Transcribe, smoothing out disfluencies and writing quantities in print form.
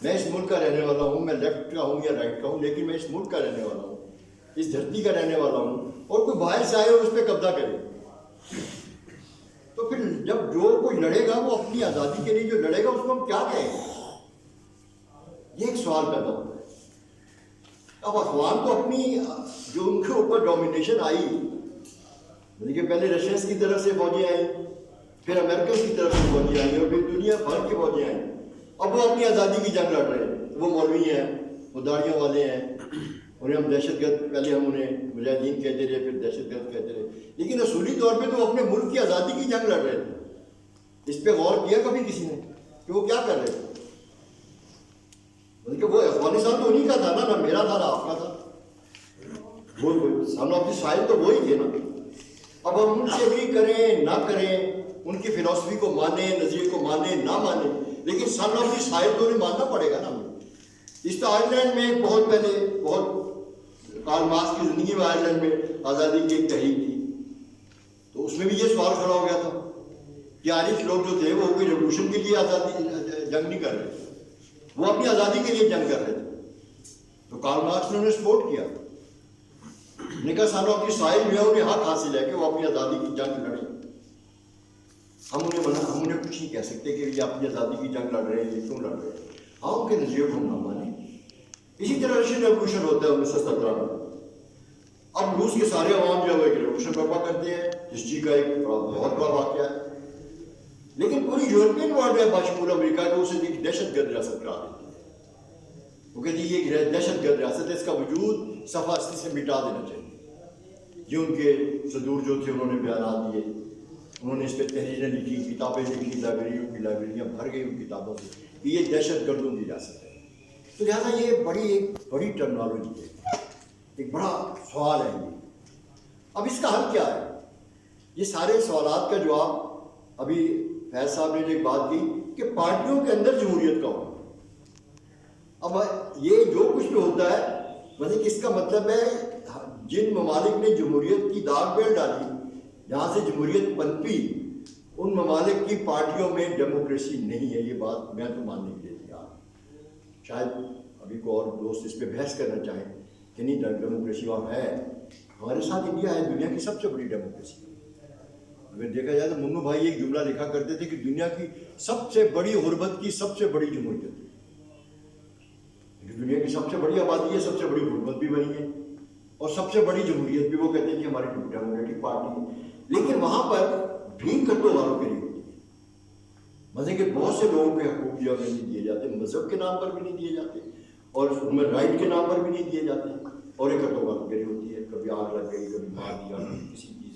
میں اس ملک کا رہنے والا ہوں، میں لیفٹ کا ہوں یا رائٹ کا ہوں، لیکن میں اس ملک کا رہنے والا ہوں، اس دھرتی کا رہنے والا ہوں، اور کوئی باہر سے آئے اور اس پہ قبضہ کرے تو پھر جب جو کوئی لڑے گا وہ اپنی آزادی کے لیے جو لڑے گا اس کو ہم کیا کہیں گے؟ یہ ایک سوال پیدا ہوتا ہے۔ اب افغان تو اپنی جو ان کے اوپر ڈومینیشن آئی، کہ پہلے رشینس کی طرف سے فوجیں آئیں، پھر امریکن کی طرف سے فوجیں آئیں، اور پھر دنیا بھر کی فوجیں آئیں، اب وہ اپنی آزادی کی جنگ لڑ رہے ہیں۔ وہ مولوی ہیں، وہ داڑیوں والے ہیں، انہیں ہم دہشت گرد، پہلے ہم انہیں مجاہدین کہتے رہے، پھر دہشت گرد کہتے رہے، لیکن اصولی طور پہ تو وہ اپنے ملک کی آزادی کی جنگ لڑ رہے تھے۔ اس پہ غور کیا کبھی کسی نے کہ وہ کیا کر رہے تھے؟ بلکہ وہ افغانستان تو انہیں کا تھا نا میرا تھا، نہ آپ کا تھا۔ وہ سن آف دی سائل تو وہی تھے نا۔ اب ہم ان سے بھی کریں نہ کریں، ان کی فلسفی کو مانیں، نظریے کو مانیں نہ مانیں، لیکن سن آف دی سائل تو انہیں ماننا پڑے گا نا ہمیں۔ اس تو آئرلینڈ میں بہت پہلے، بہت کارل مارکس کی زندگی میں آئرلینڈ میں آزادی کی ایک تحریک تھی، تو اس میں بھی یہ سوال کھڑا ہو گیا تھا کہ آئرش لوگ جو تھے وہ کوئی ریولوشن کے لیے آزادی جنگ نہیں کر رہے تھے، وہ اپنی آزادی کے لیے جنگ کر رہے تھے۔ تو کارل مارکس نے انہیں سپورٹ کیا، نے کہا سن آف دی سائل میں انہیں حق حاصل ہے کہ وہ اپنی آزادی کی جنگ لڑیں۔ ہم انہیں کچھ نہیں کہہ سکتے کہ یہ اپنی آزادی کی جنگ لڑ رہے ہیں، یہ کیوں لڑ رہے ہیں، ہم ان کے نظریے کو نہ مانیں۔ اسی طرح رشین ریولوشن ہوتا ہے 1917 میں۔ اب روس کے سارے عوام جو ہے وہ ایک ریولوشن برپا کرتے ہیں، ہسٹری کا ایک بہت بڑا واقعہ ہے، لیکن پوری یورپین ورلڈ ہے باشمول امریکہ کو اسے ایک دہشت گرد ریاست قرار دیتی ہے۔ وہ کہتی ہے یہ دہشت گرد ریاست ہے، اس کا وجود صفحہ اصلی سے مٹا دینا چاہیے۔ یہ ان کے صدور جو تھے انہوں نے بیانات دیے، انہوں نے اس پہ تحریریں لکھی، کتابیں لکھی، لائبریریاں بھر گئی ان کتابوں سے کہ یہ دہشت گردوں کی ریاست ہے۔ تو لہٰذا یہ ایک بڑی ٹرمنالوجی ہے، ایک بڑا سوال ہے یہ۔ اب اس کا حل کیا ہے؟ یہ سارے سوالات کا جواب ابھی فیض صاحب نے ایک بات کی کہ پارٹیوں کے اندر جمہوریت کا ہونا۔ اب یہ جو کچھ بھی ہوتا ہے مطلب اس کا مطلب ہے جن ممالک نے جمہوریت کی داغ بیل ڈالی، جہاں سے جمہوریت پنپی، ان ممالک کی پارٹیوں میں ڈیموکریسی نہیں ہے۔ یہ بات میں تو ماننے کے لیے تیار ہوں۔ شاید ابھی کو اور دوست اس پہ بحث کرنا چاہیں کہ نہیں ڈیموکریسی وہاں ہے۔ ہمارے ساتھ انڈیا ہے دنیا کی سب سے بڑی ڈیموکریسی۔ اگر دیکھا جائے تو منو بھائی ایک جملہ لکھا کرتے تھے کہ دنیا کی سب سے بڑی غربت کی سب سے بڑی جمہوریت، دنیا کی سب سے بڑی آبادی ہے، سب سے بڑی غربت بھی بنی ہے، اور سب سے بڑی جمہوریت بھی وہ کہتے ہیں کہ ہماری ڈیموکریٹک پارٹی ہے۔ لیکن وہاں پر بھی کٹو والوں کے لیے ہوتی ہے، مطلب کہ بہت سے لوگوں کے حقوق جو نہیں دیے جاتے، مذہب کے نام پر بھی نہیں دیے جاتے، اور ہیومن رائٹ کے نام پر بھی نہیں دیے جاتے، اور ایک کٹو والوں کے لیے ہوتی ہے۔ کبھی آگ لگ گئی، کبھی مار دیا، کسی کی